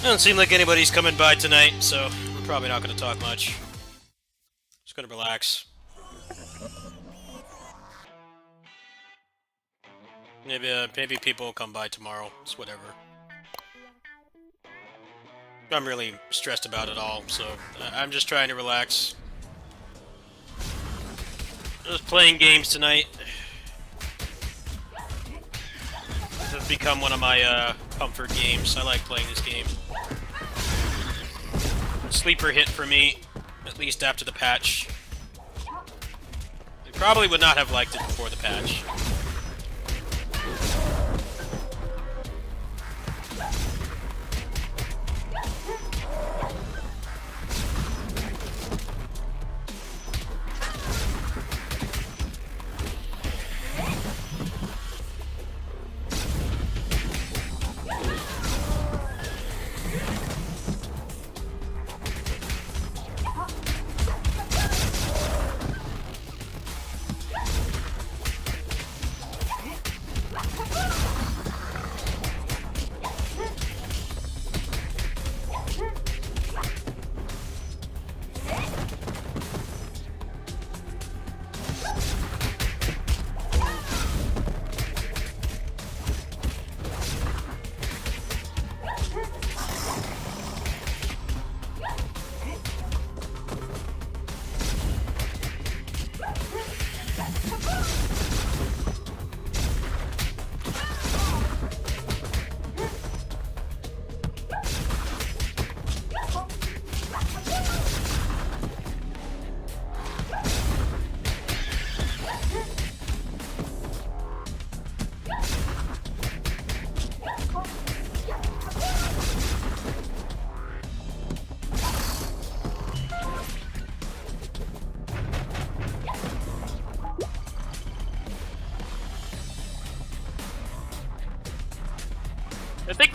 Doesn't seem like anybody's coming by tonight, so I'm probably not going to talk much. Just going to relax. Maybe people will come by tomorrow. It's whatever. I'm really stressed about it all, so I'm just trying to relax. Just playing games tonight. This has become one of my comfort games. I like playing this game. Sleeper hit for me, at least after the patch. I probably would not have liked it before the patch.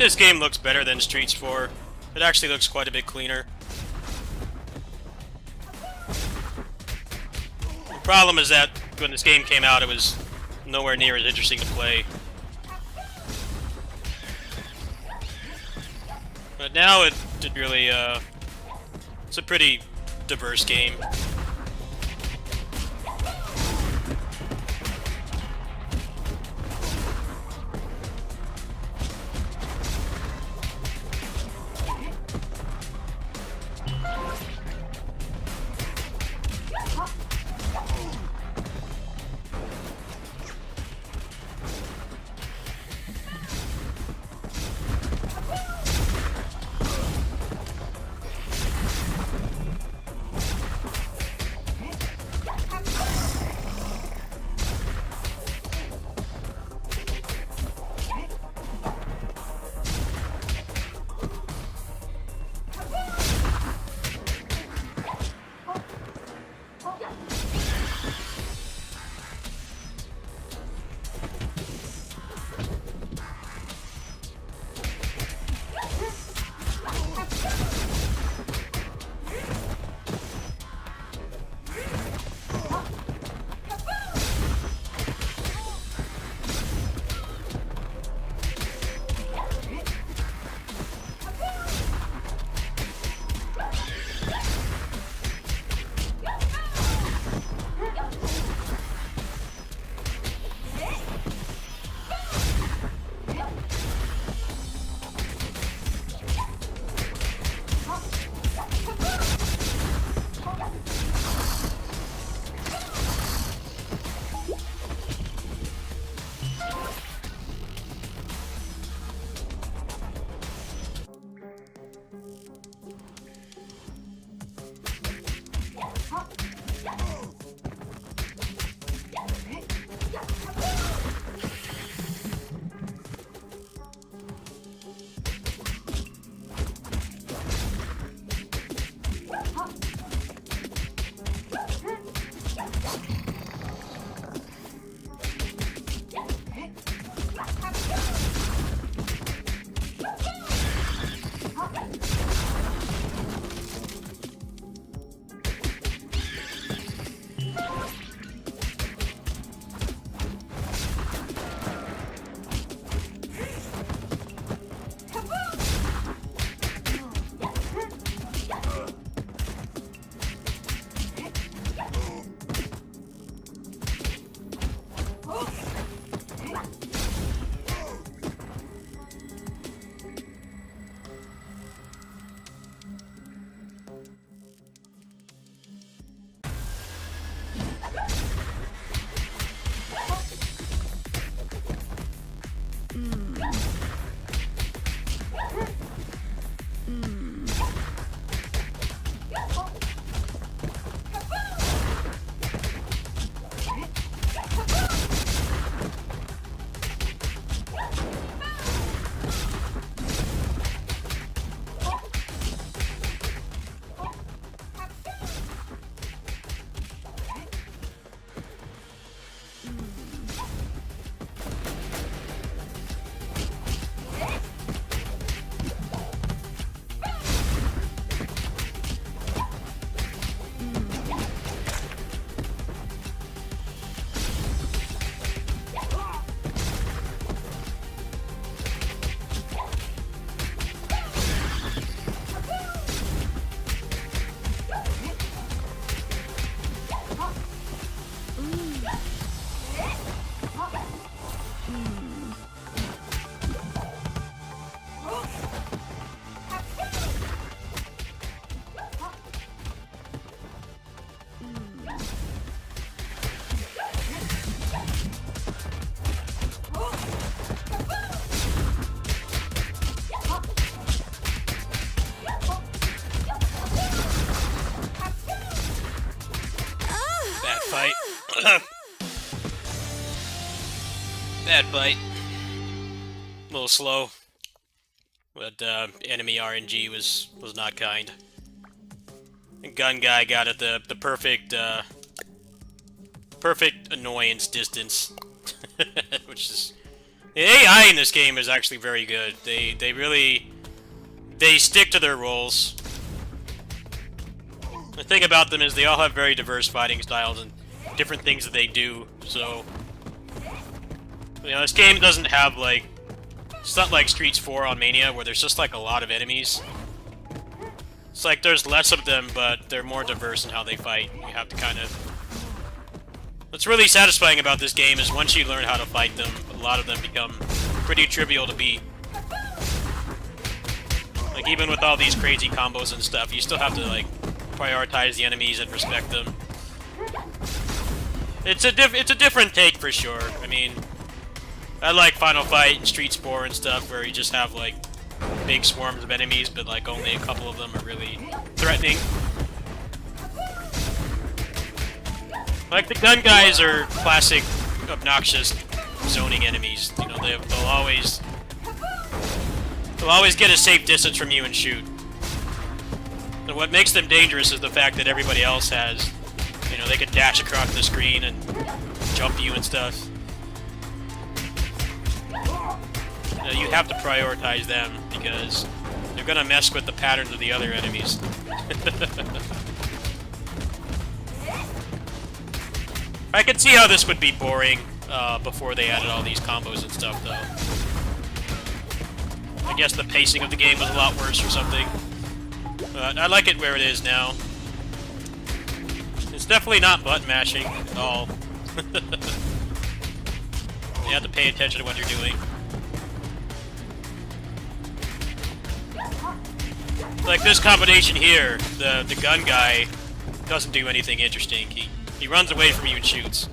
this game looks better than Streets 4. It actually looks quite a bit cleaner. The problem is that when this game came out, it was nowhere near as interesting to play. But now it really, it's a pretty diverse game. Fight. Bad fight. A little slow, but enemy RNG was not kind. And gun guy got at the perfect perfect annoyance distance, which is The AI in this game is actually very good. They really stick to their roles. The thing about them is they all have very diverse fighting styles and different things that they do. So, you know, this game doesn't have like, it's not like Streets 4 on Mania where there's just like a lot of enemies. It's like there's less of them, but they're more diverse in how they fight. You have to kind of... What's really satisfying about this game is once you learn how to fight them, a lot of them become pretty trivial to beat. Like, even with all these crazy combos and stuff, you still have to, like, prioritize the enemies and respect them. It's a different take for sure. I mean, I like Final Fight and Streets 4 and stuff where you just have, like, big swarms of enemies, but, like, only a couple of them are really threatening. Like, the gun guys are classic, obnoxious zoning enemies. You know, they'll always get a safe distance from you and shoot. And what makes them dangerous is the fact that everybody else has, you know, they can dash across the screen and jump you and stuff. You know, you have to prioritize them because they're gonna mess with the patterns of the other enemies. I could see how this would be boring before they added all these combos and stuff, though. I guess the pacing of the game was a lot worse or something. But I like it where it is now. It's definitely not button mashing at all. You have to pay attention to what you're doing. Like this combination here, the gun guy doesn't do anything interesting. He runs away from you and shoots.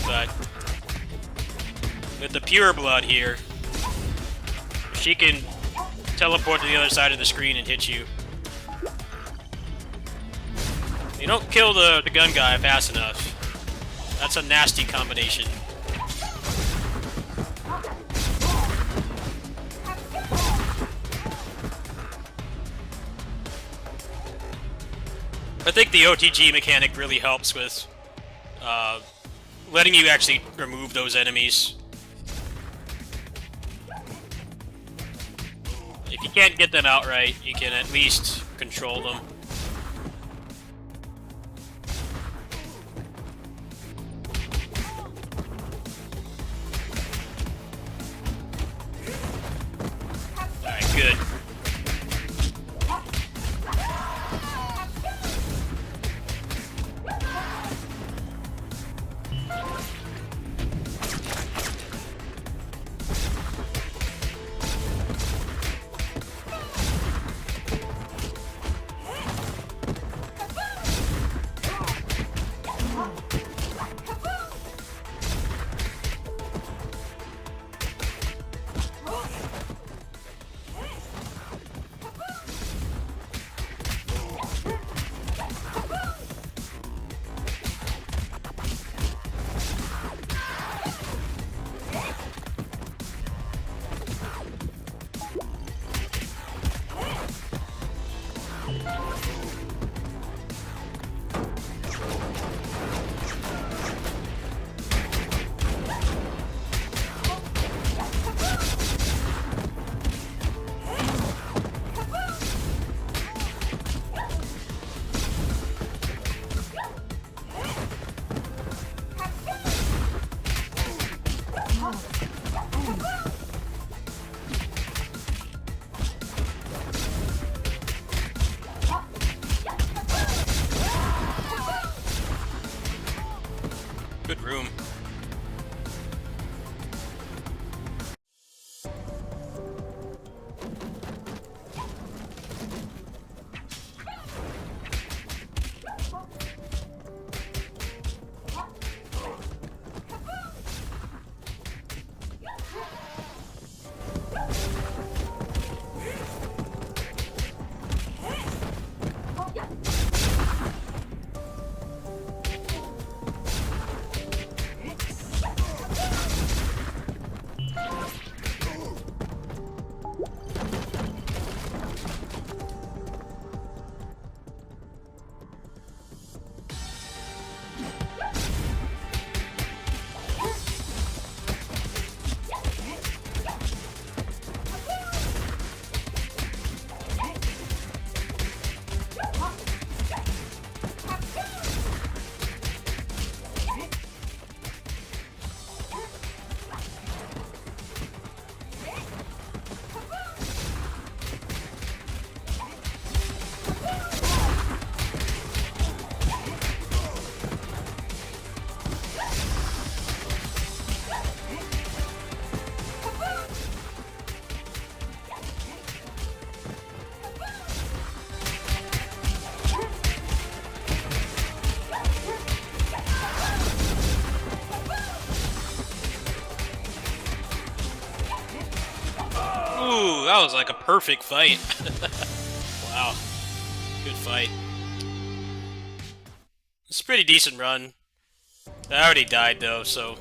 But with the pure blood here, she can teleport to the other side of the screen and hit you. You don't kill the gun guy fast enough. That's a nasty combination. I think the OTG mechanic really helps with letting you actually remove those enemies. If you can't get them outright, you can at least control them. Alright, good. That was like a perfect fight. Wow. Good fight. It's a pretty decent run. I already died though, so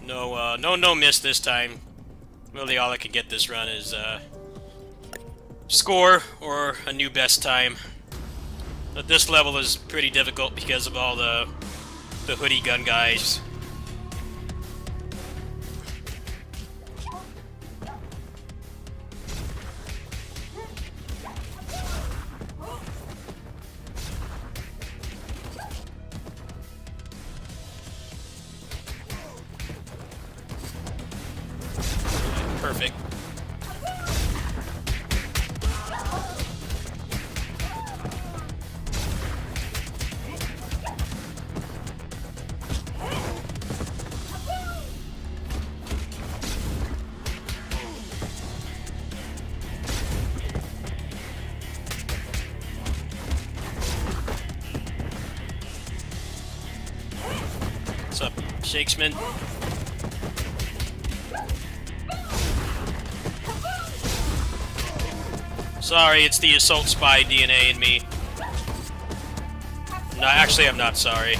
no miss this time. Really, all I can get this run is score or a new best time. But this level is pretty difficult because of all the hoodie gun guys. Perfect. What's up, Shakesman? Sorry, it's the assault spy DNA in me. No, actually, I'm not sorry.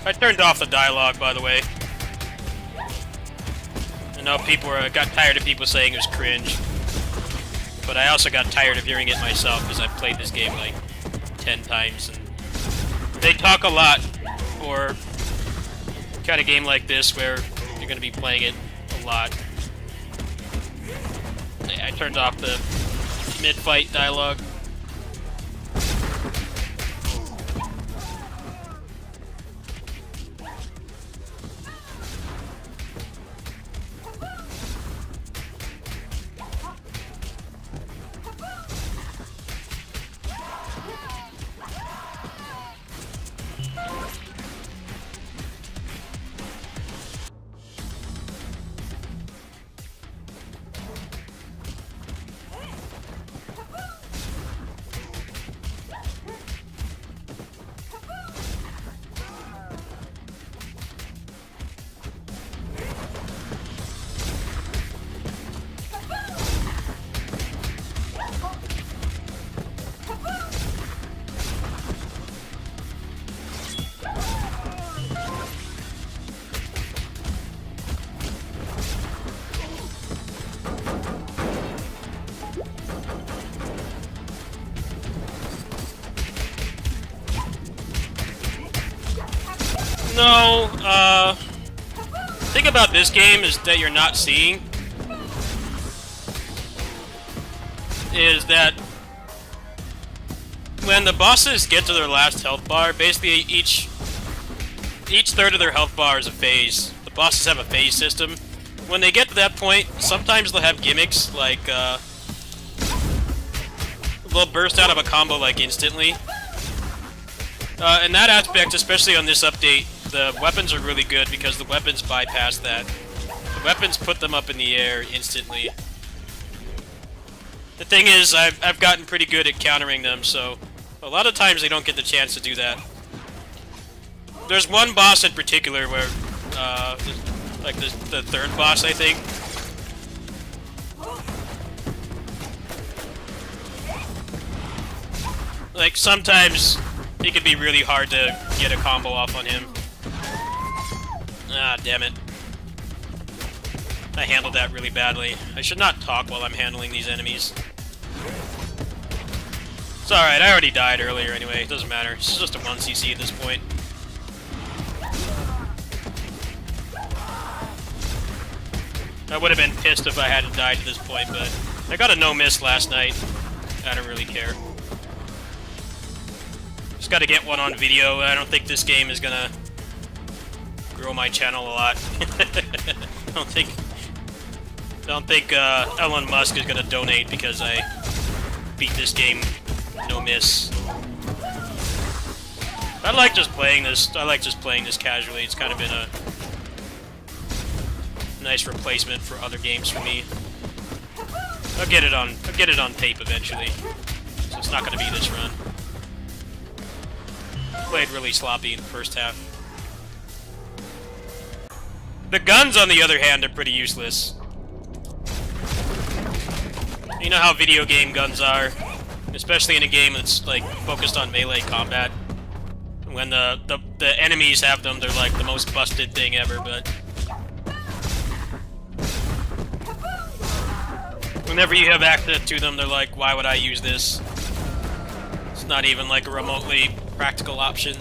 I turned off the dialogue, by the way. I know people got tired of people saying it was cringe. But I also got tired of hearing it myself because I've played this game like 10 times and they talk a lot for kind of game like this where you're going to be playing it a lot. I turned off the mid-fight dialogue. No, the thing about this game is that you're not seeing is that when the bosses get to their last health bar, basically each third of their health bar is a phase. The bosses have a phase system. When they get to that point, sometimes they'll have gimmicks like they'll burst out of a combo like instantly. In that aspect, especially on this update, the weapons are really good because the weapons bypass that. The weapons put them up in the air instantly. The thing is, I've gotten pretty good at countering them, so a lot of times they don't get the chance to do that. There's one boss in particular where, like the third boss, I think. Like, sometimes it can be really hard to get a combo off on him. Ah, damn it. I handled that really badly. I should not talk while I'm handling these enemies. It's alright, I already died earlier anyway, it doesn't matter. It's just a 1cc at this point. I would have been pissed if I hadn't died at this point, but I got a no-miss last night. I don't really care. Just gotta get one on video. I don't think this game is gonna grow my channel a lot. I don't think Elon Musk is gonna donate because I beat this game no miss. I like just playing this. I like just playing this casually. It's kind of been nice replacement for other games for me. I'll get it on tape eventually. So it's not gonna be this run. Played really sloppy in the first half. The guns, on the other hand, are pretty useless. You know how video game guns are, especially in a game that's like focused on melee combat. When the enemies have them, they're like the most busted thing ever, but whenever you have access to them, they're like, why would I use this? It's not even like a remotely practical option.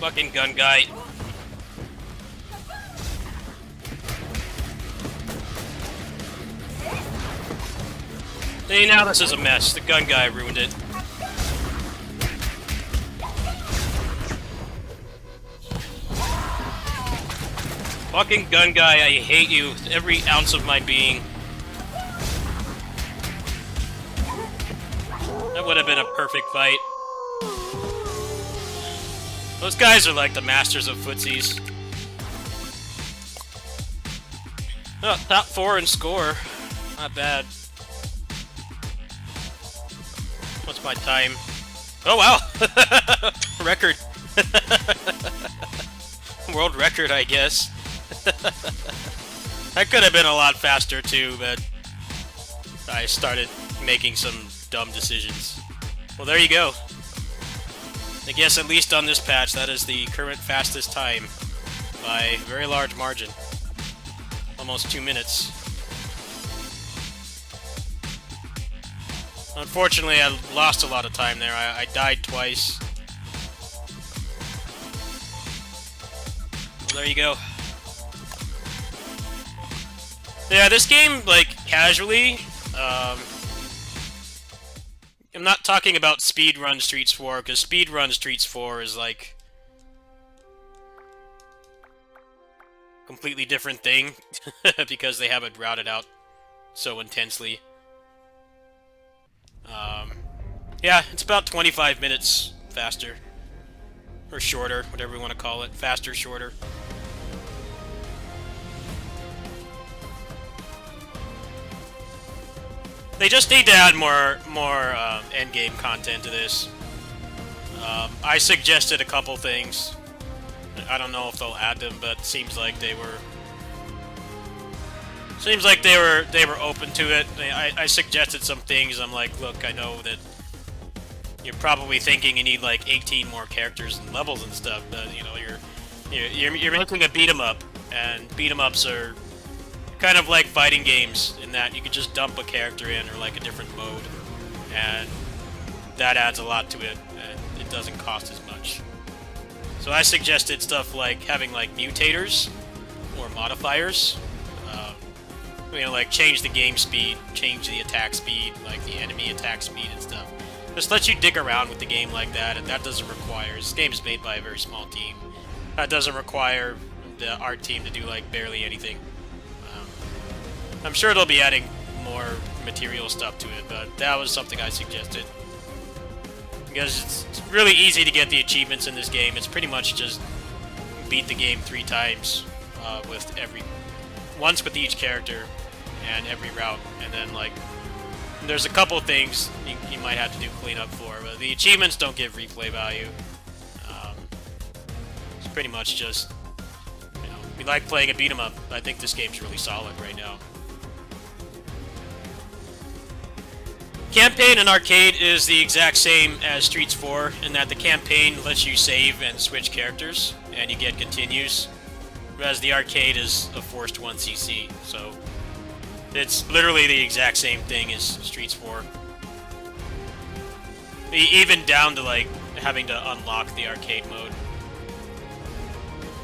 Fucking gun guy. See, now this is a mess. The gun guy ruined it. Fucking gun guy, I hate you. Every ounce of my being. That would have been a perfect fight. Those guys are like the masters of footsies. Oh, top 4 in score. Not bad. What's my time? Oh wow! Record. World record, I guess. That could have been a lot faster too, but I started making some dumb decisions. Well, there you go. I guess at least on this patch, that is the current fastest time by a very large margin. Almost 2 minutes. Unfortunately, I lost a lot of time there. I died twice. Well, there you go. Yeah, this game, like, casually, I'm not talking about speedrun Streets 4, because speedrun Streets 4 is, like, completely different thing, because they have it routed out so intensely. Yeah, it's about 25 minutes faster. Or shorter, whatever you want to call it. Faster, shorter. They just need to add more endgame content to this. I suggested a couple things. I don't know if they'll add them, but it seems like they were. Seems like they were open to it. I suggested some things. I'm like, look, I know that you're probably thinking you need like 18 more characters and levels and stuff, but you know you're making a beat 'em up, and beat 'em ups are kind of like fighting games in that you could just dump a character in or like a different mode, and that adds a lot to it, and it doesn't cost as much. So I suggested stuff like having like mutators or modifiers. You know, like change the game speed, change the attack speed, like the enemy attack speed and stuff. Just let you dig around with the game like that, and that doesn't require. This game is made by a very small team. That doesn't require the art team to do like barely anything. I'm sure they'll be adding more material stuff to it, but that was something I suggested. Because it's really easy to get the achievements in this game. It's pretty much just beat the game 3 times once with each character and every route, and then like there's a couple things you might have to do cleanup for, but the achievements don't give replay value. pretty much just, we like playing a beat 'em up. I think this game's really solid right now. Campaign and arcade is the exact same as Streets 4, in that the campaign lets you save and switch characters, and you get continues, whereas the arcade is a forced 1cc, so it's literally the exact same thing as Streets 4. Even down to, like, having to unlock the arcade mode.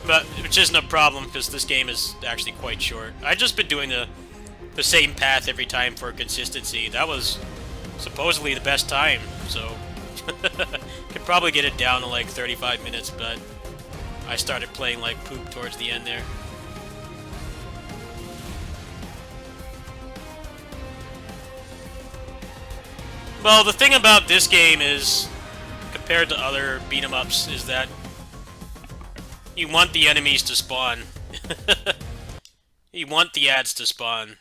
But, which isn't a problem, because this game is actually quite short. I've just been doing the same path every time for consistency. That was supposedly the best time, so could probably get it down to like 35 minutes, but I started playing like poop towards the end there. Well, the thing about this game is, compared to other beat-em-ups, is that you want the enemies to spawn. You want the ads to spawn.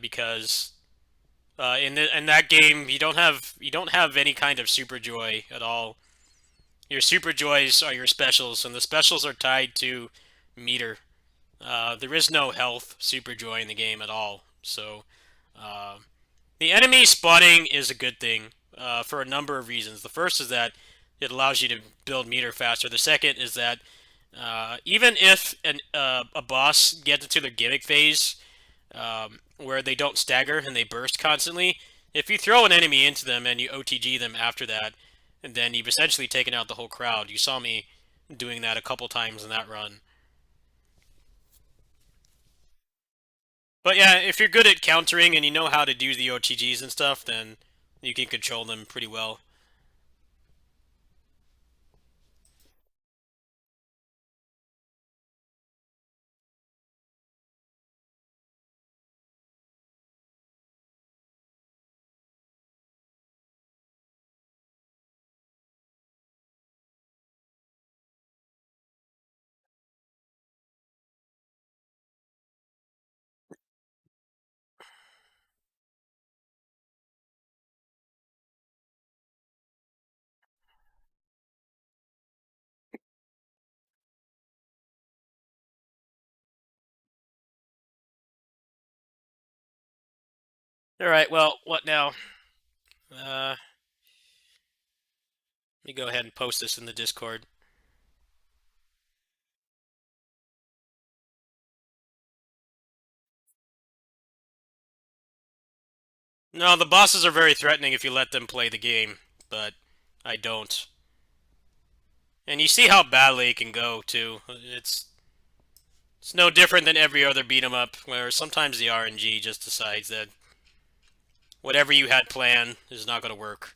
Because in that game you don't have any kind of super joy at all. Your super joys are your specials, and the specials are tied to meter. There is no health super joy in the game at all. So the enemy spawning is a good thing for a number of reasons. The first is that it allows you to build meter faster. The second is that even if a boss gets into their gimmick phase, where they don't stagger and they burst constantly, if you throw an enemy into them and you OTG them after that, and then you've essentially taken out the whole crowd. You saw me doing that a couple times in that run. But yeah, if you're good at countering and you know how to do the OTGs and stuff, then you can control them pretty well. Alright, well, what now? Let me go ahead and post this in the Discord. No, the bosses are very threatening if you let them play the game, but I don't. And you see how badly it can go, too. It's no different than every other beat 'em up, where sometimes the RNG just decides that whatever you had planned is not going to work.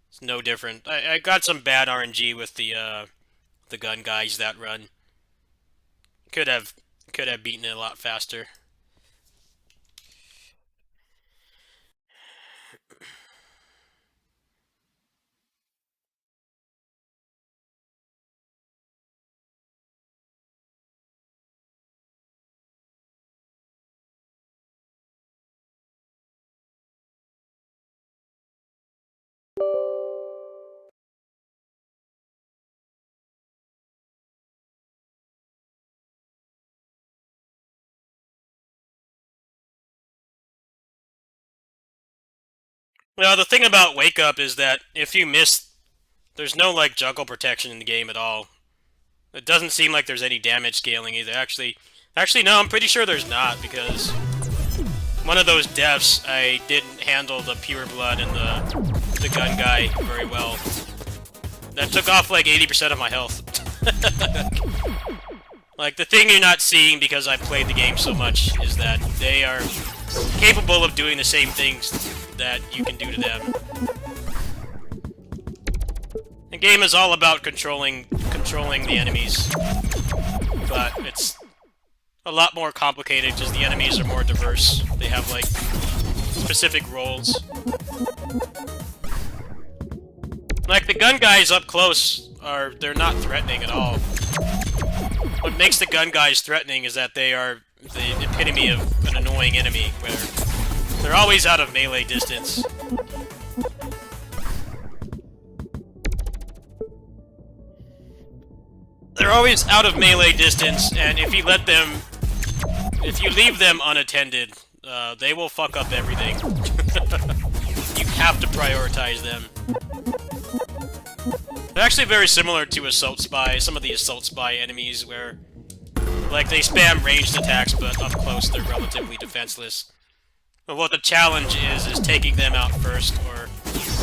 It's no different. I got some bad RNG with the gun guys that run. Could have beaten it a lot faster. Well, the thing about Wake Up is that if you miss, there's no like juggle protection in the game at all. It doesn't seem like there's any damage scaling either. Actually, no, I'm pretty sure there's not, because one of those deaths, I didn't handle the pure blood and the gun guy very well. That took off like 80% of my health. Like, the thing you're not seeing because I've played the game so much is that they are capable of doing the same things that you can do to them. The game is all about controlling the enemies, but it's a lot more complicated because the enemies are more diverse. They have, like, specific roles. Like, the gun guys up close they're not threatening at all. What makes the gun guys threatening is that they are the epitome of an annoying enemy, where they're always out of melee distance. They're always out of melee distance, and if you leave them unattended, they will fuck up everything. You have to prioritize them. They're actually very similar to Assault Spy, some of the Assault Spy enemies where, like, they spam ranged attacks, but up close they're relatively defenseless. But what the challenge is taking them out first, or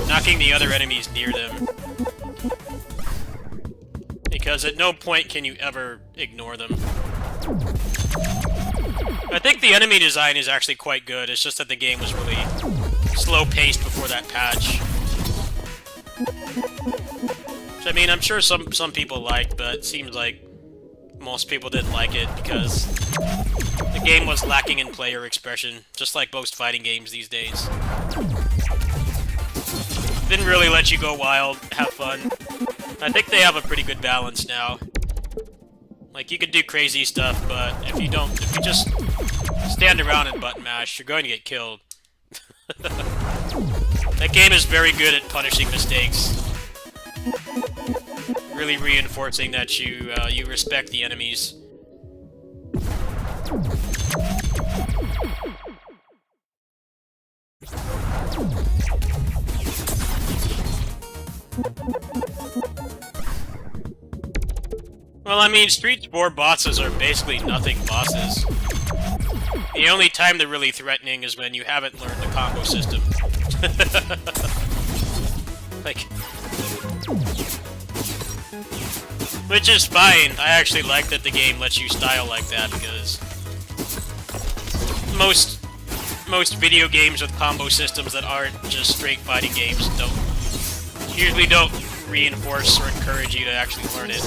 knocking the other enemies near them. Because at no point can you ever ignore them. I think the enemy design is actually quite good, it's just that the game was really slow-paced before that patch. Which, I mean, I'm sure some people liked, but it seems like most people didn't like it because the game was lacking in player expression, just like most fighting games these days. Didn't really let you go wild, have fun. I think they have a pretty good balance now. Like, you can do crazy stuff, but if you just stand around and button mash, you're going to get killed. That game is very good at punishing mistakes. Really reinforcing that you respect the enemies. Well, I mean, Street 4 bosses are basically nothing bosses. The only time they're really threatening is when you haven't learned the combo system. Like... Which is fine. I actually like that the game lets you style like that, because most video games with combo systems that aren't just straight fighting games usually don't reinforce or encourage you to actually learn it.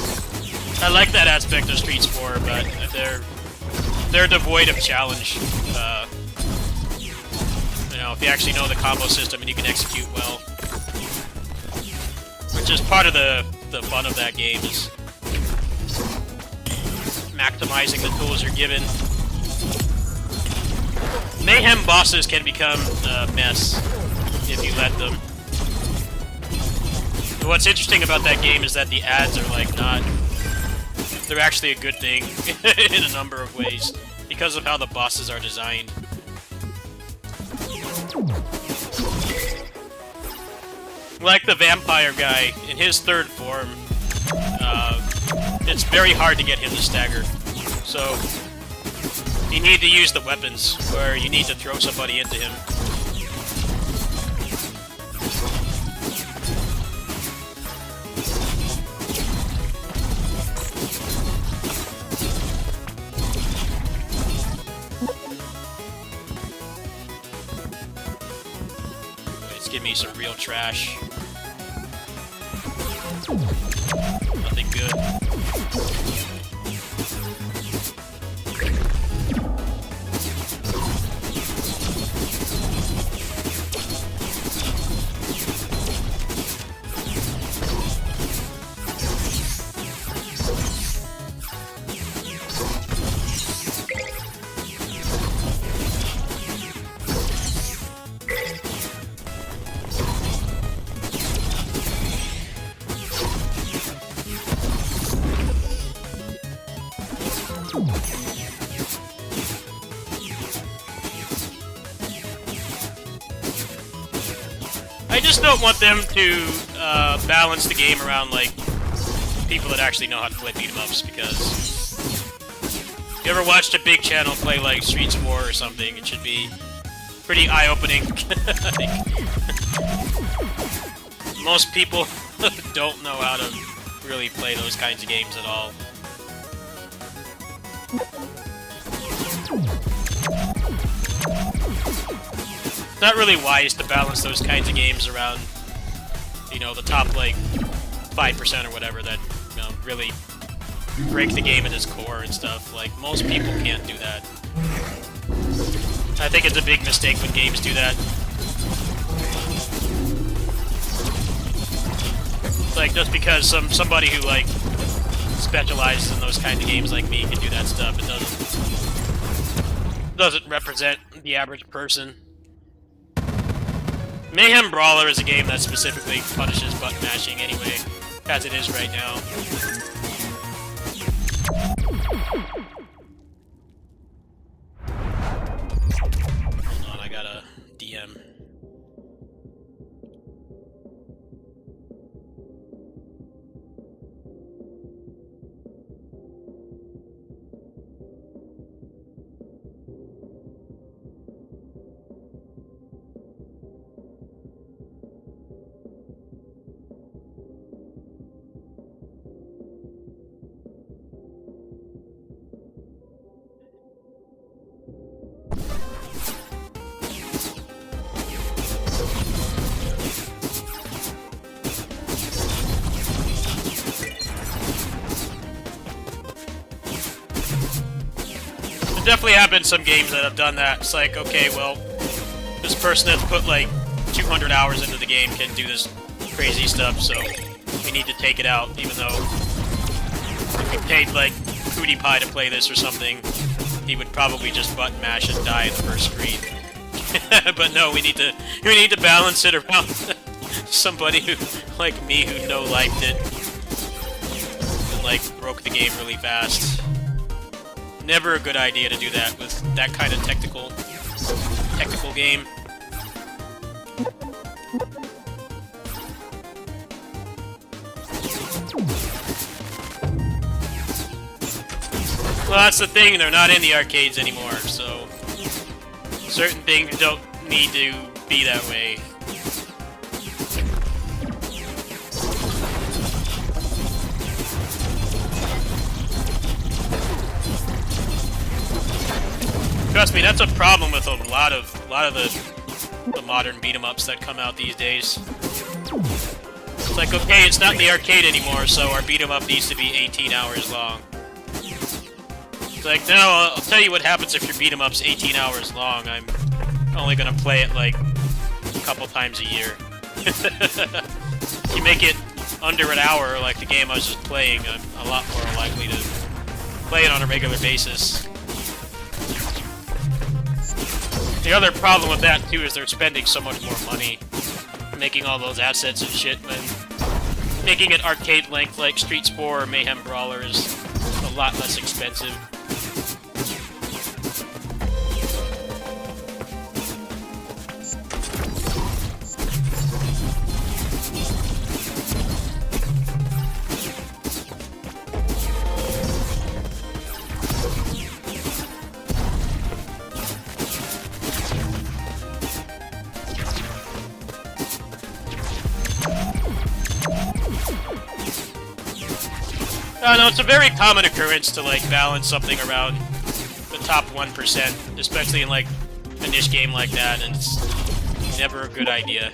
I like that aspect of Streets 4, but they're devoid of challenge. You know, if you actually know the combo system and you can execute well. Which is part of the fun of that game, is maximizing the tools you're given. Mayhem bosses can become a mess if you let them. What's interesting about that game is that the ads are like they're actually a good thing in a number of ways because of how the bosses are designed. Like the vampire guy, in his third form, it's very hard to get him to stagger. So, you need to use the weapons, where you need to throw somebody into him. Let's give me some real trash. Nothing good. I just don't want them to balance the game around, like, people that actually know how to play beat-em-ups, because if you ever watched a big channel play, like, Streets 4 or something, it should be pretty eye-opening. Most people don't know how to really play those kinds of games at all. It's not really wise to balance those kinds of games around, you know, the top, like, 5% or whatever that, you know, really break the game at its core and stuff. Like, most people can't do that. I think it's a big mistake when games do that. Like, just because somebody who, like, specializes in those kinds of games like me can do that stuff, it doesn't represent the average person. Mayhem Brawler is a game that specifically punishes button mashing anyway, as it is right now. Hold on, I got a DM. There definitely have been some games that have done that. It's like, okay, well, this person that's put like 200 hours into the game can do this crazy stuff, so we need to take it out, even though if we paid like PewDiePie to play this or something, he would probably just button mash and die in the first screen. But no, we need to balance it around somebody who, like me, who no-lifed it and like broke the game really fast. Never a good idea to do that with that kind of technical game. Well, that's the thing, they're not in the arcades anymore, so certain things don't need to be that way. Trust me, that's a problem with a lot of the modern beat-em-ups that come out these days. It's like, okay, it's not in the arcade anymore, so our beat-em-up needs to be 18 hours long. It's like, no, I'll tell you what happens if your beat-em-up's 18 hours long. I'm only gonna play it, like, a couple times a year. If you make it under an hour, like the game I was just playing, I'm a lot more likely to play it on a regular basis. The other problem with that, too, is they're spending so much more money making all those assets and shit, when making it arcade length like Street Spore or Mayhem Brawler is a lot less expensive. No, it's a very common occurrence to, like, balance something around the top 1%, especially in, like, a niche game like that, and it's never a good idea.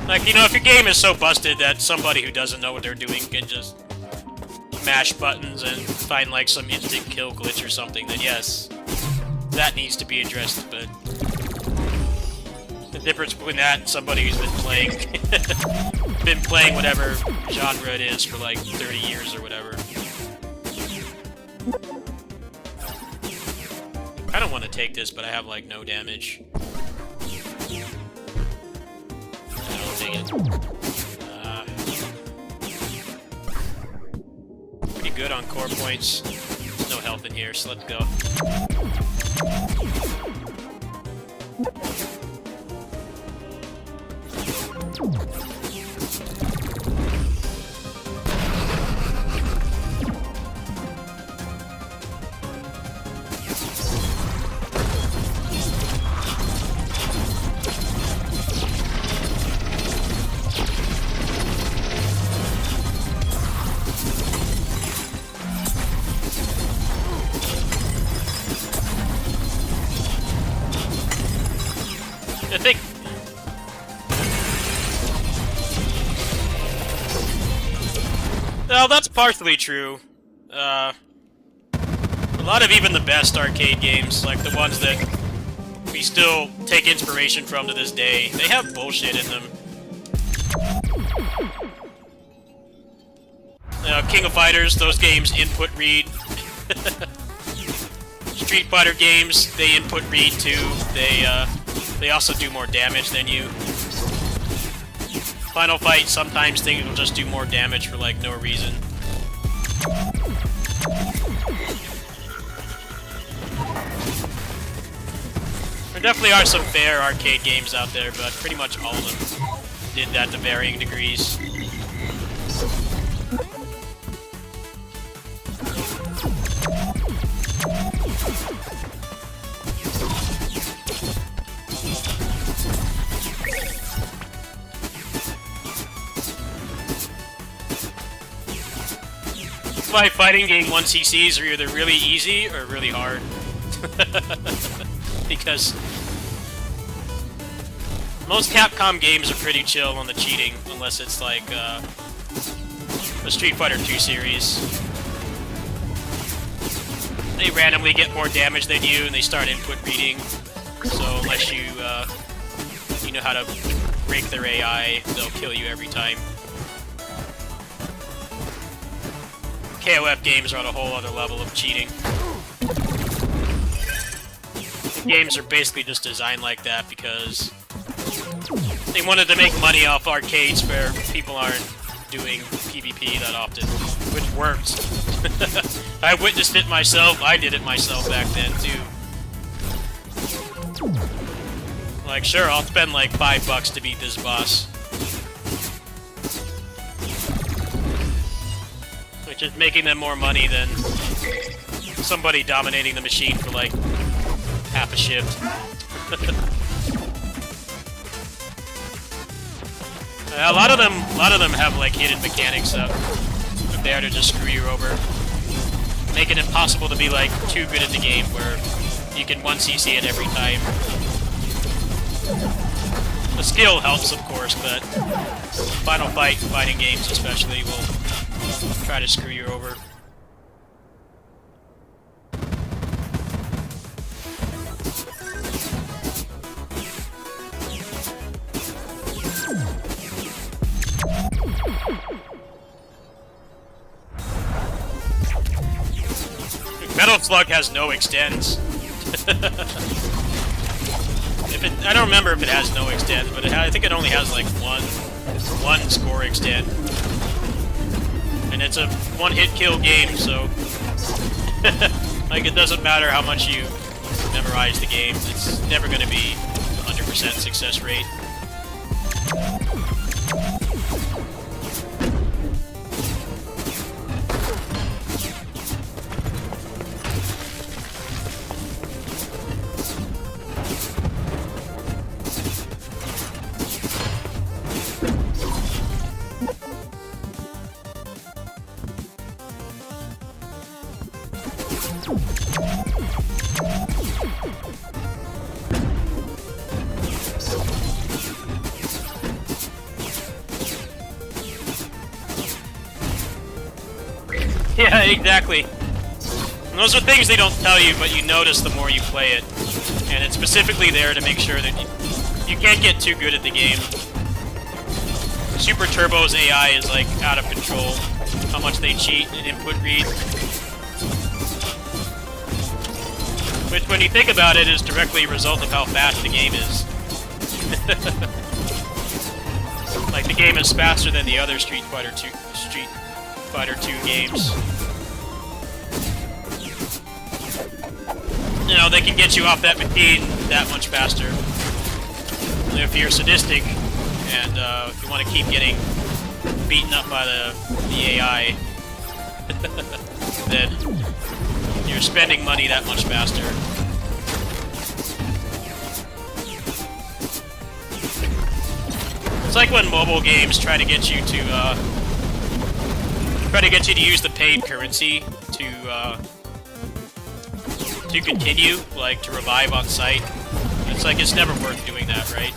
Like, you know, if your game is so busted that somebody who doesn't know what they're doing can just mash buttons and find like some instant kill glitch or something, then yes, that needs to be addressed, but the difference between that and somebody who's been playing whatever genre it is for like 30 years or whatever. I don't want to take this, but I have like no damage. I'll take it. Pretty good on core points. There's no health in here, so let's go. I think... Well, that's partially true. A lot of even the best arcade games, like the ones that we still take inspiration from to this day, they have bullshit in them. King of Fighters, those games input read. Street Fighter games, they input read too. They also do more damage than you. Final Fight, sometimes things will just do more damage for like no reason. There definitely are some fair arcade games out there, but pretty much all of them did that to varying degrees. My fighting game 1cc's are either really easy or really hard. Because most Capcom games are pretty chill on the cheating, unless it's like a Street Fighter 2 series. They randomly get more damage than you, and they start input reading. So unless you you know how to break their AI, they'll kill you every time. KOF games are on a whole other level of cheating. The games are basically just designed like that because they wanted to make money off arcades where people aren't doing PvP that often, which worked. I witnessed it myself, I did it myself back then too. Like, sure, I'll spend like $5 to beat this boss. Which is making them more money than somebody dominating the machine for like half a shift. A lot of them have like hidden mechanics that are there to just screw you over, make it impossible to be like too good at the game where you can 1cc it every time. The skill helps, of course, but Final Fight fighting games especially will try to screw you over. Metal Slug has no extends. I don't remember if it has no extends, but I think it only has like one score extend. And it's a one-hit kill game, so like it doesn't matter how much you memorize the game, it's never going to be 100% success rate. Yeah, exactly. And those are things they don't tell you, but you notice the more you play it. And it's specifically there to make sure that you can't get too good at the game. Super Turbo's AI is like out of control. How much they cheat and input read. Which, when you think about it, is directly a result of how fast the game is. Like, the game is faster than the other Street Fighter 2 games. You know, they can get you off that machine that much faster. And if you're sadistic, and if you want to keep getting beaten up by the AI, then you're spending money that much faster. It's like when mobile games try to get you to use the paid currency to continue, like to revive on site. It's like it's never worth doing that, right?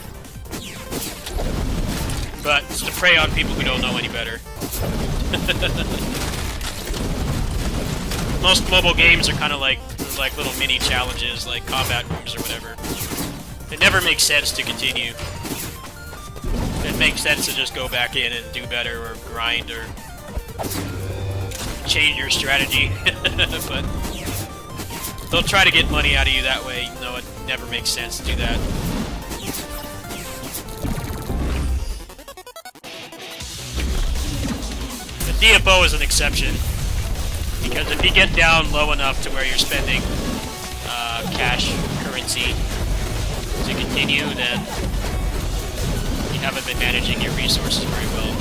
But it's to prey on people who don't know any better. Most mobile games are kind of like little mini challenges, like combat rooms or whatever. It never makes sense to continue. It makes sense to just go back in and do better, or grind, or change your strategy. But They'll try to get money out of you that way, even though it never makes sense to do that. The DFO is an exception, because if you get down low enough to where you're spending cash currency to continue, then you haven't been managing your resources very well.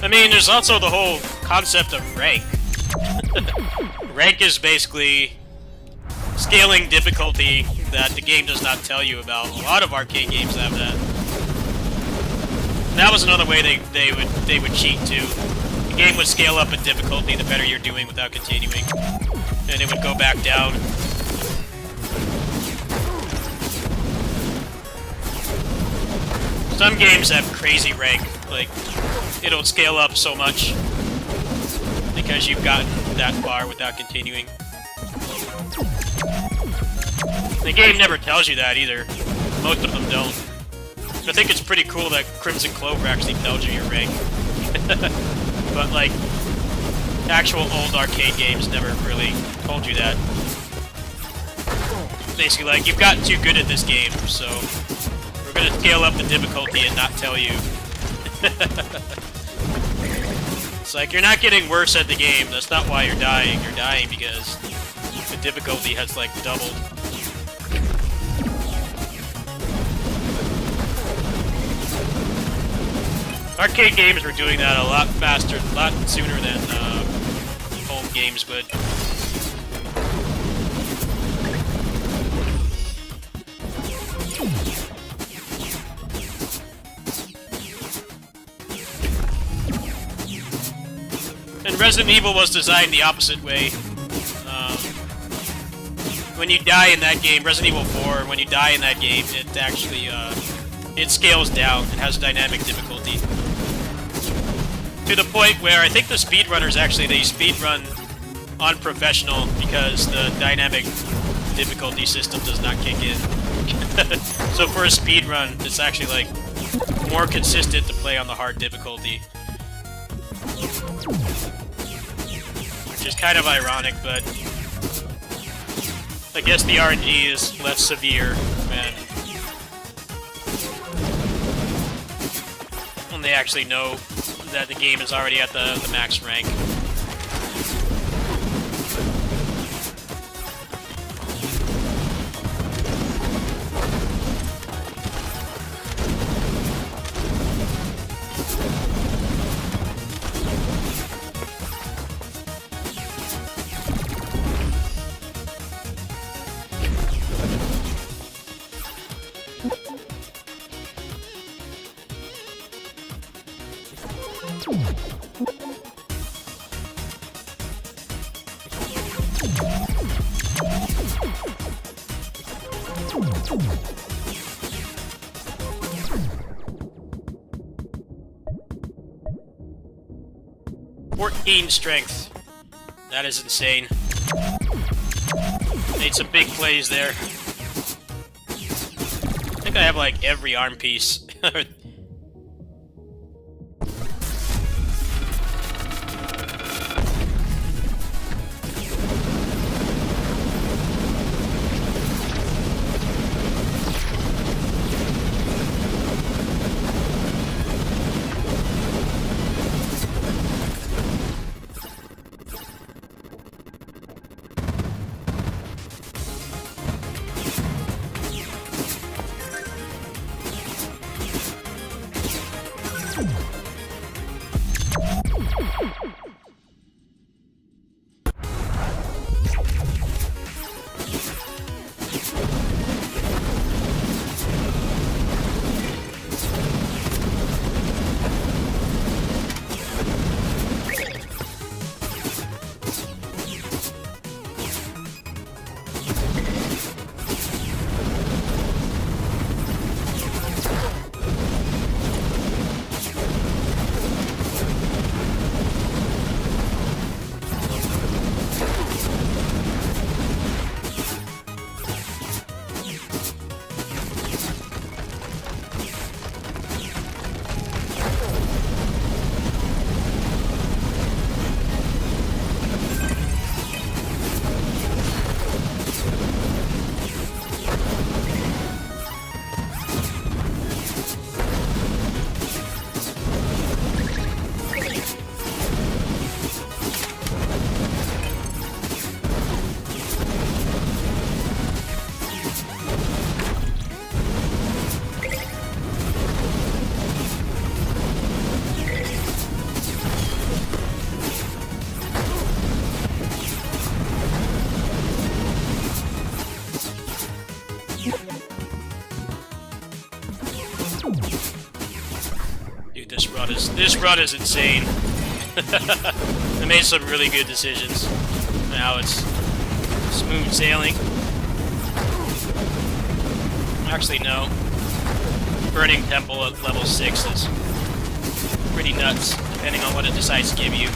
I mean, there's also the whole concept of rank. Rank is basically scaling difficulty that the game does not tell you about. A lot of arcade games have that. And that was another way they would cheat too. The game would scale up in difficulty the better you're doing without continuing, and it would go back down. Some games have crazy rank, like it'll scale up so much because you've gotten that far without continuing. The game never tells you that either. Most of them don't. I think it's pretty cool that Crimson Clover actually tells you your rank. But like, actual old arcade games never really told you that. Basically like, you've gotten too good at this game, so we're gonna scale up the difficulty and not tell you. It's like, you're not getting worse at the game, that's not why you're dying. You're dying because the difficulty has, like, doubled. Arcade games were doing that a lot faster, a lot sooner than home games would. And Resident Evil was designed the opposite way. When you die in that game, Resident Evil 4, when you die in that game, it actually, it scales down. It has dynamic difficulty. To the point where I think the speedrunners actually, they speedrun on professional because the dynamic difficulty system does not kick in. So for a speedrun, it's actually, like, more consistent to play on the hard difficulty. Which is kind of ironic, but I guess the RNG is less severe when they actually know that the game is already at the max rank. Strength. That is insane. Made some big plays there. I think I have like every arm piece. This run is insane. I made some really good decisions. Now it's smooth sailing. Actually, no. Burning Temple at level 6 is pretty nuts, depending on what it decides to give you.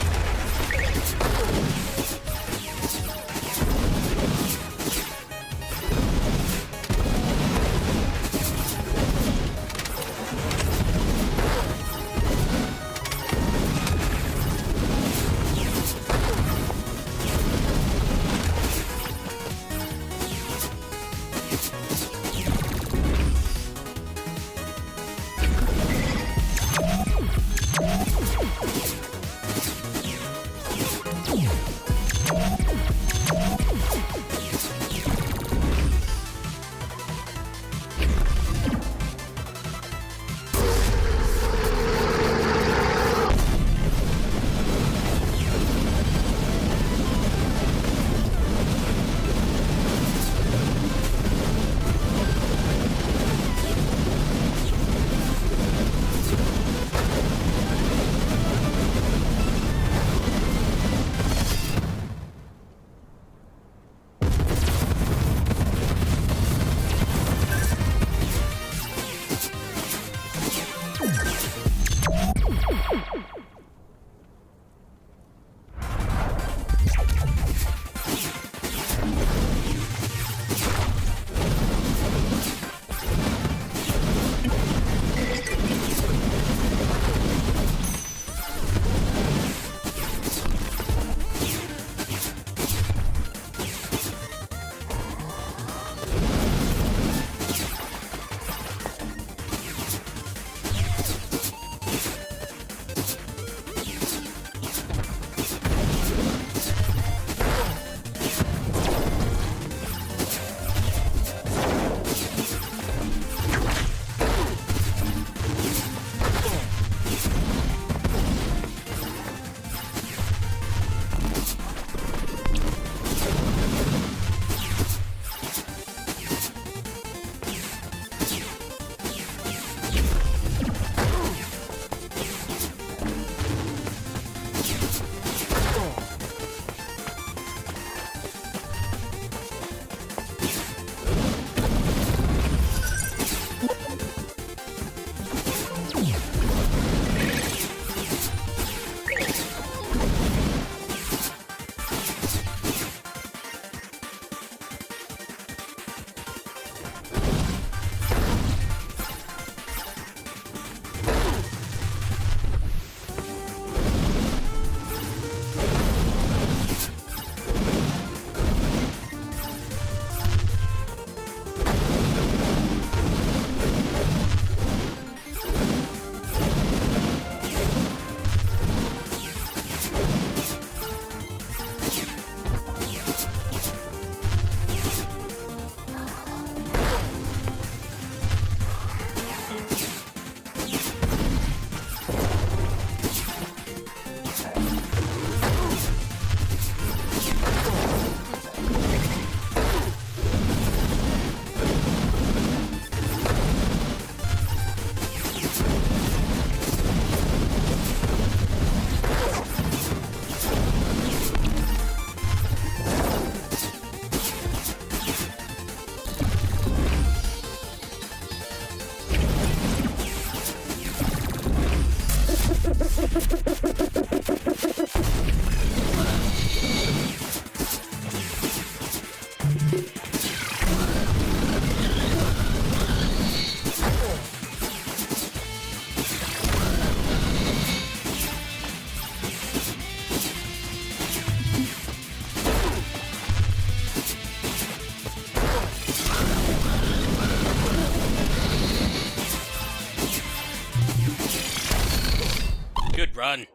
Good run.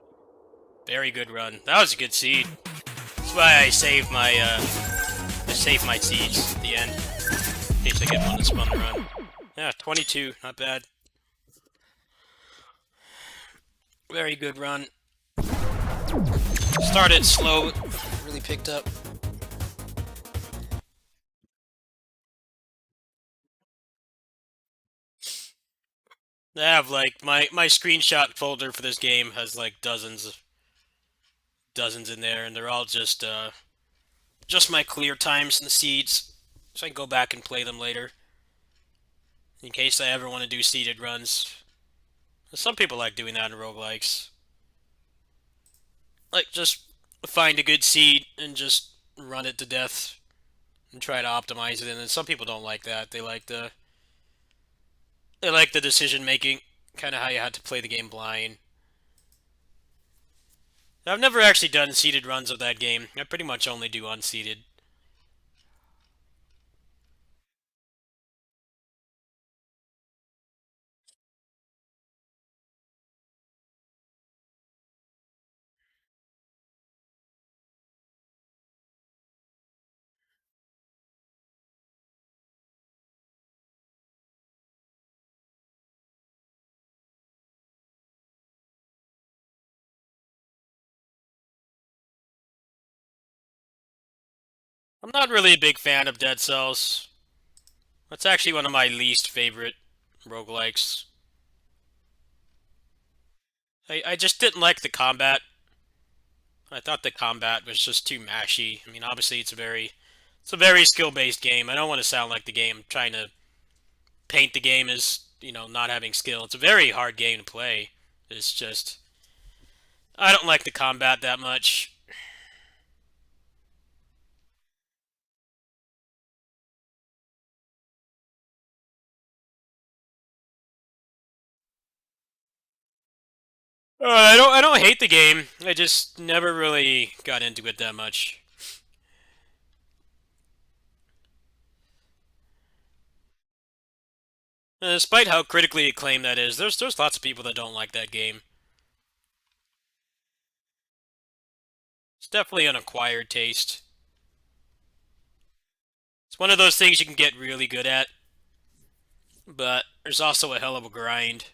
Very good run. That was a good seed. That's why I saved my seeds at the end. In case I get one to spawn the run. Yeah, 22. Not bad. Very good run. Started slow, really picked up. I have like my screenshot folder for this game has like dozens in there, and they're all just my clear times in the seeds, so I can go back and play them later in case I ever want to do seeded runs. Some people like doing that in roguelikes. Like, just find a good seed and just run it to death and try to optimize it. And then some people don't like that. They like the decision making, kind of how you had to play the game blind. I've never actually done seeded runs of that game. I pretty much only do unseeded. I'm not really a big fan of Dead Cells. That's actually one of my least favorite roguelikes. I just didn't like the combat. I thought the combat was just too mashy. I mean, obviously it's a very skill-based game. I don't want to sound like the game trying to paint the game as, not having skill. It's a very hard game to play. It's just I don't like the combat that much. I don't hate the game. I just never really got into it that much. Despite how critically acclaimed that is, there's lots of people that don't like that game. It's definitely an acquired taste. It's one of those things you can get really good at, but there's also a hell of a grind.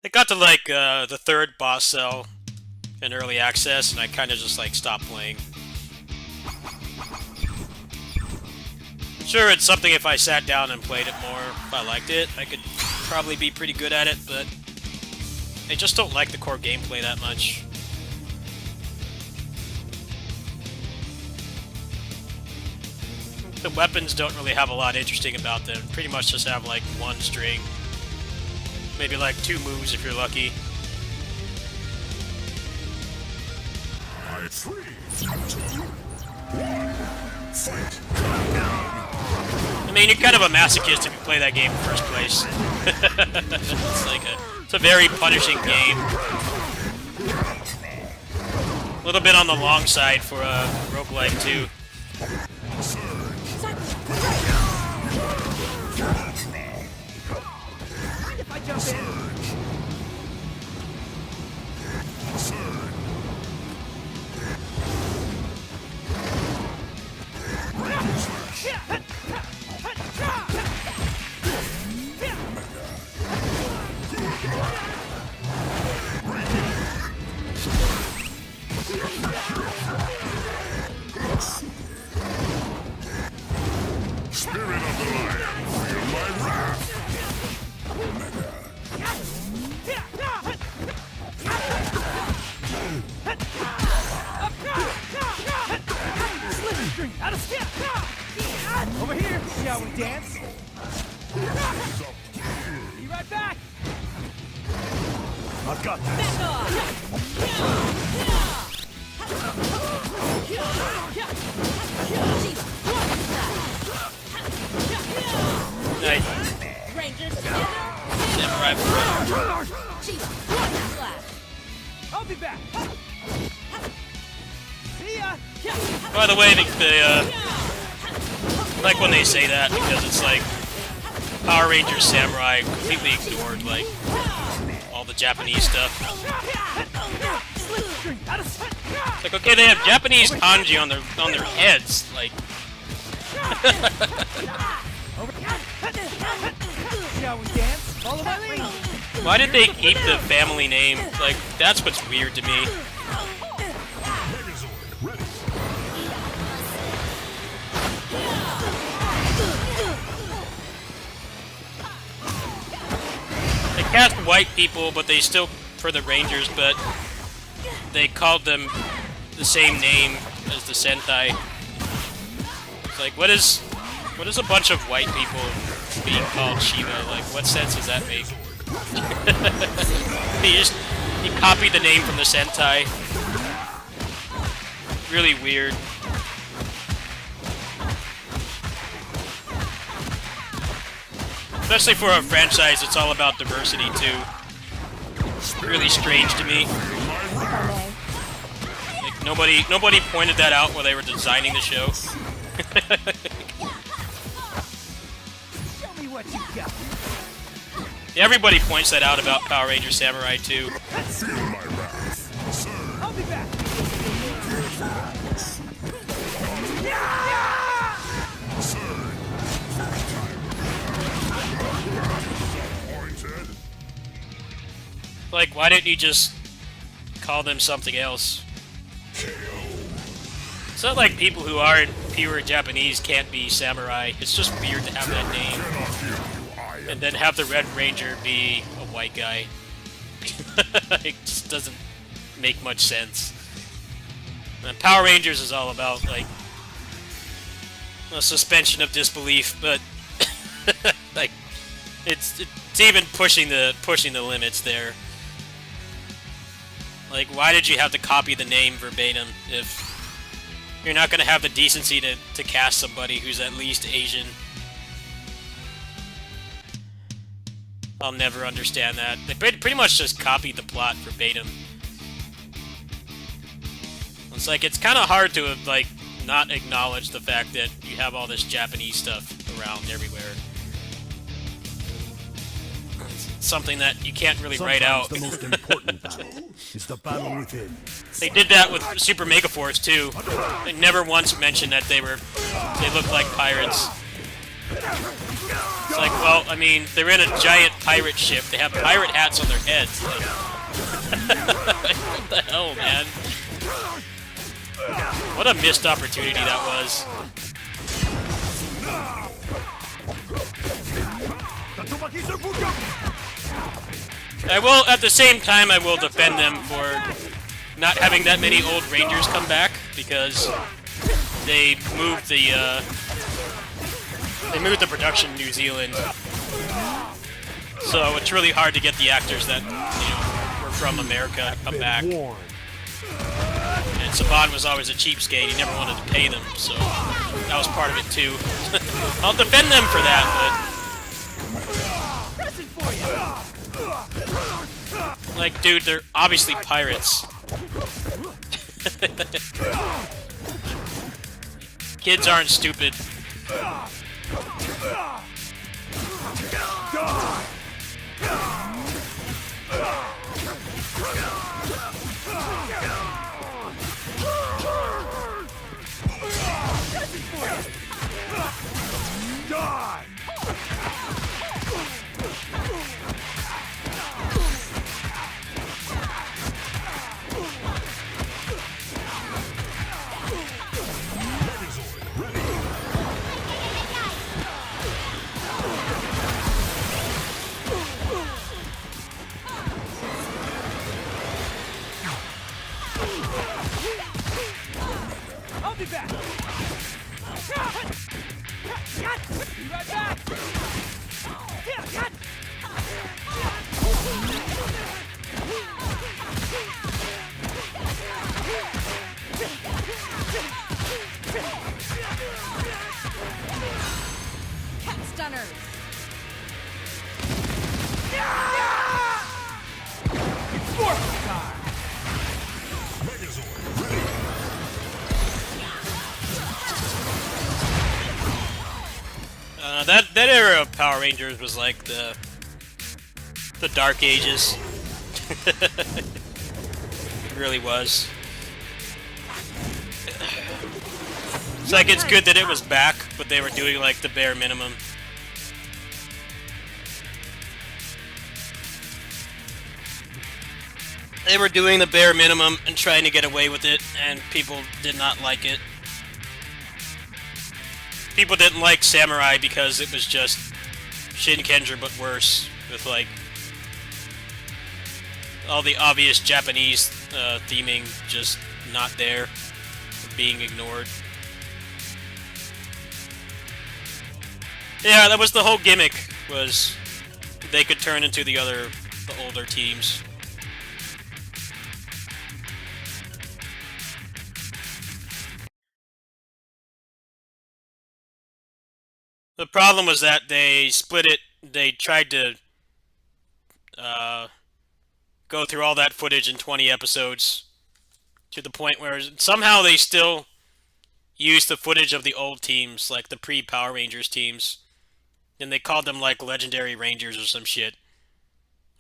I got to like the third boss cell in early access, and I kind of just like stopped playing. Sure, it's something if I sat down and played it more, if I liked it, I could probably be pretty good at it, but I just don't like the core gameplay that much. The weapons don't really have a lot interesting about them. Pretty much just have like one string. Maybe like two moves if you're lucky. I mean, you're kind of a masochist if you play that game in the first place. It's a very punishing game. A little bit on the long side for a roguelike too. If I jump in. Spirit of the lion, feel my wrath! Slipstream, out of step! Over here, shall we dance? Be right back! I've got this! Nice. Rangers together. Samurai. Slash. I'll be back! See ya! By the way, I like when they say that because it's like Power Rangers Samurai completely ignored like all the Japanese stuff. It's like, okay, they have Japanese kanji on their heads, like. Shall we dance? Follow my lead. Why did they keep the family name? Like, that's what's weird to me. Megazord ready. They cast white people, but they still, for the Rangers, but they called them the same name as the Sentai. It's like, what is a bunch of white people being called Shiva? Like, what sense does that make? he copied the name from the Sentai. Really weird. Especially for a franchise that's all about diversity, too. Really strange to me. Like, nobody pointed that out while they were designing the show. Show me what you got. Everybody points that out about Power Ranger Samurai 2. Feel my wrath. Sir. I'll be back. Pointed. Like, why didn't you just call them something else? It's not like people who aren't pure Japanese can't be samurai. It's just weird to have that name. Cannot hear you. I am And then have the Red Ranger be a white guy. It just doesn't make much sense. And Power Rangers is all about, like, a suspension of disbelief, but like, it's even pushing the limits there. Like, why did you have to copy the name verbatim if you're not going to have the decency to cast somebody who's at least Asian? I'll never understand that. They pretty much just copied the plot verbatim. It's like, it's kind of hard to, like, not acknowledge the fact that you have all this Japanese stuff around everywhere. It's something that you can't really write out. The most important battle is the battle within. They did that with Super Megaforce too. They never once mentioned that they looked like pirates. It's like, well, I mean, they're in a giant pirate ship. They have pirate hats on their heads. Like, what the hell, man? What a missed opportunity that was. I will, at the same time, I will defend them for not having that many old Rangers come back, because they moved the production to New Zealand. So it's really hard to get the actors that, were from America to come back. And Saban was always a cheapskate. He never wanted to pay them, so that was part of it too. I'll defend them for that, but like, dude, they're obviously pirates. Kids aren't stupid. I'll be back. Be right back. Cat stunner. Megazord ready. That era of Power Rangers was like the Dark Ages. It really was. It's like, it's good that it was back, but they were doing like the bare minimum. They were doing the bare minimum and trying to get away with it, and people did not like it. People didn't like Samurai because it was just Shin Kendra but worse, with like all the obvious Japanese theming just not there, being ignored. Yeah, that was the whole gimmick, was they could turn into the older teams. The problem was that they split it. They tried to uh, go through all that footage in 20 episodes to the point where somehow they still used the footage of the old teams, like the pre-Power Rangers teams, and they called them like Legendary Rangers or some shit.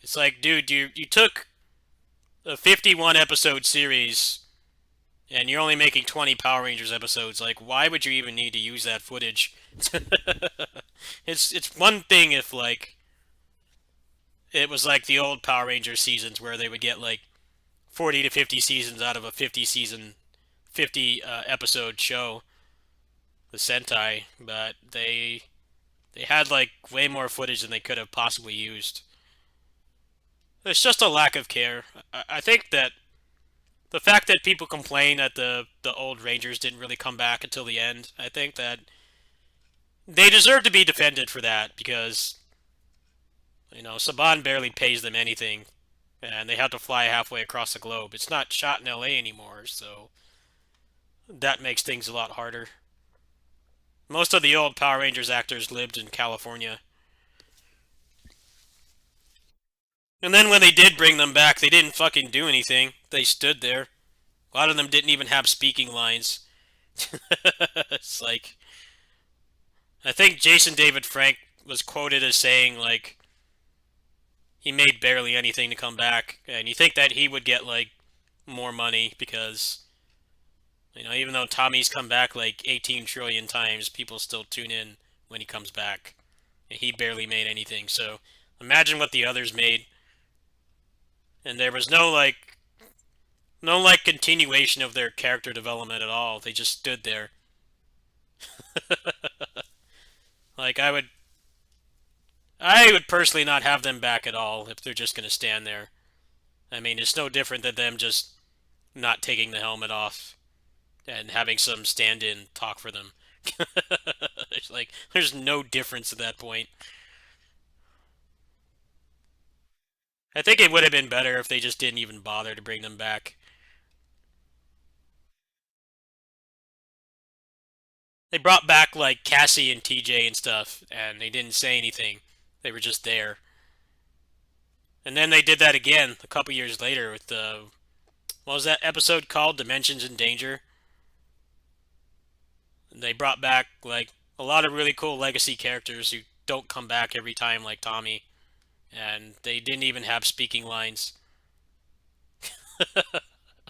It's like, dude, you took a 51 episode series and you're only making 20 Power Rangers episodes. Like, why would you even need to use that footage? It's one thing if like it was like the old Power Rangers seasons where they would get like 40 to 50 seasons out of a 50 episode show, the Sentai, but they had like way more footage than they could have possibly used. It's just a lack of care. I think that the fact that people complain that the old Rangers didn't really come back until the end, I think that they deserve to be defended for that because Saban barely pays them anything, and they have to fly halfway across the globe. It's not shot in LA anymore, so that makes things a lot harder. Most of the old Power Rangers actors lived in California. And then when they did bring them back, they didn't fucking do anything. They stood there. A lot of them didn't even have speaking lines. It's like, I think Jason David Frank was quoted as saying, like, he made barely anything to come back. And you think that he would get, like, more money because, even though Tommy's come back like 18 trillion times, people still tune in when he comes back. And he barely made anything. So imagine what the others made. And there was no continuation of their character development at all. They just stood there. Like I would personally not have them back at all if they're just going to stand there. I mean, it's no different than them just not taking the helmet off and having some stand-in talk for them. It's like there's no difference at that point. I think it would have been better if they just didn't even bother to bring them back. They brought back like Cassie and TJ and stuff, and they didn't say anything. They were just there. And then they did that again a couple years later with the what was that episode called? Dimensions in Danger. And they brought back like a lot of really cool legacy characters who don't come back every time, like Tommy, and they didn't even have speaking lines.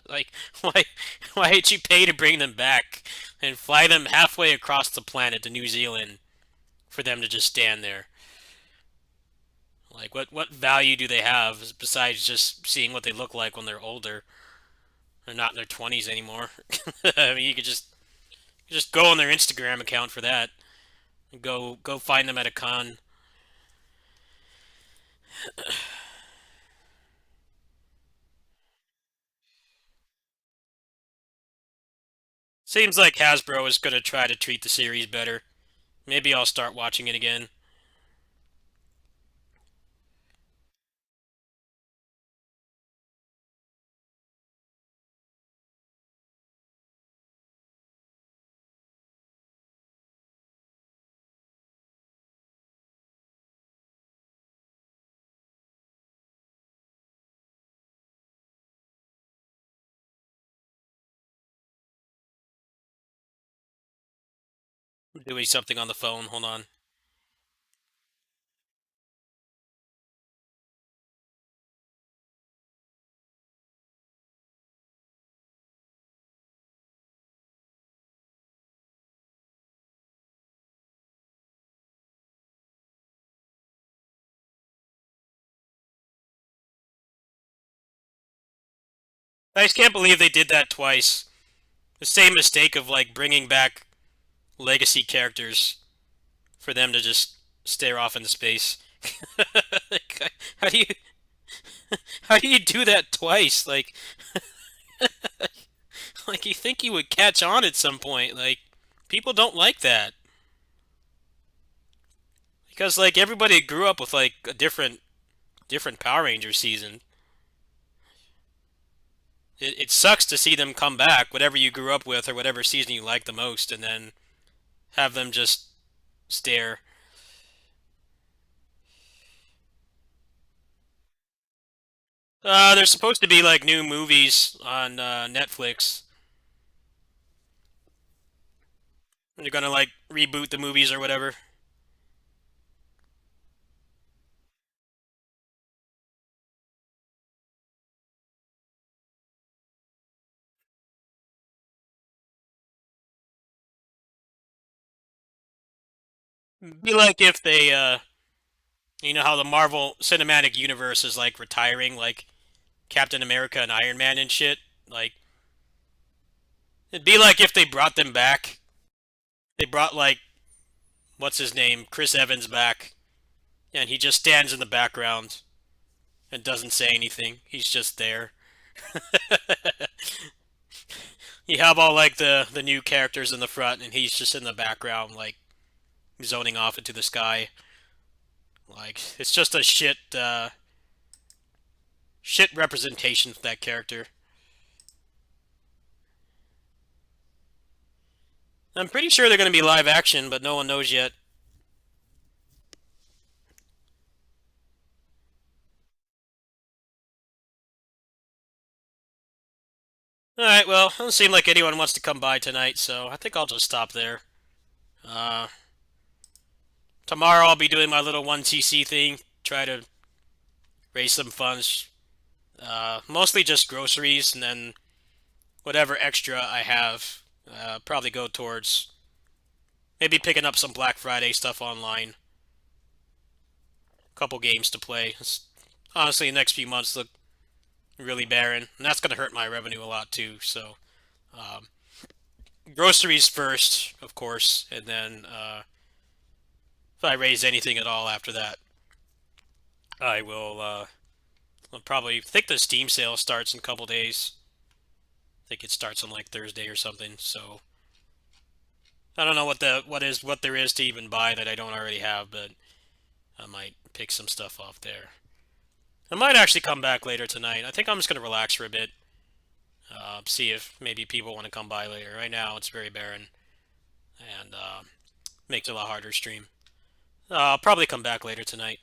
Like, why did you pay to bring them back and fly them halfway across the planet to New Zealand for them to just stand there? Like, what value do they have besides just seeing what they look like when they're older? They're not in their 20s anymore. I mean, you could just go on their Instagram account for that. Go find them at a con. Seems like Hasbro is gonna try to treat the series better. Maybe I'll start watching it again. I'm doing something on the phone. Hold on. I just can't believe they did that twice. The same mistake of like bringing back legacy characters for them to just stare off into space. Like, how do you how do you do that twice? Like you think you would catch on at some point. Like people don't like that because like everybody grew up with like a different Power Ranger season. It sucks to see them come back, whatever you grew up with or whatever season you like the most, and then have them just stare. There's supposed to be like new movies on Netflix. They're gonna like reboot the movies or whatever. Be like if they, you know how the Marvel Cinematic Universe is like retiring, like Captain America and Iron Man and shit. Like it'd be like if they brought them back. They brought like what's his name, Chris Evans back, and he just stands in the background and doesn't say anything. He's just there. You have all like the new characters in the front, and he's just in the background, like zoning off into the sky. Like it's just a shit representation of that character. I'm pretty sure they're going to be live action, but no one knows yet. Alright, well, it doesn't seem like anyone wants to come by tonight, so I think I'll just stop there. Uh, Tomorrow I'll be doing my little 1TC thing, try to raise some funds. Mostly just groceries, and then whatever extra I have, probably go towards maybe picking up some Black Friday stuff online. A couple games to play. Honestly, the next few months look really barren, and that's going to hurt my revenue a lot too, so um, groceries first, of course, and then if I raise anything at all after that, I will I'll probably think the Steam sale starts in a couple days. I think it starts on like Thursday or something. So I don't know what there is to even buy that I don't already have, but I might pick some stuff off there. I might actually come back later tonight. I think I'm just gonna relax for a bit. See if maybe people want to come by later. Right now it's very barren and makes it a lot harder to stream. I'll probably come back later tonight.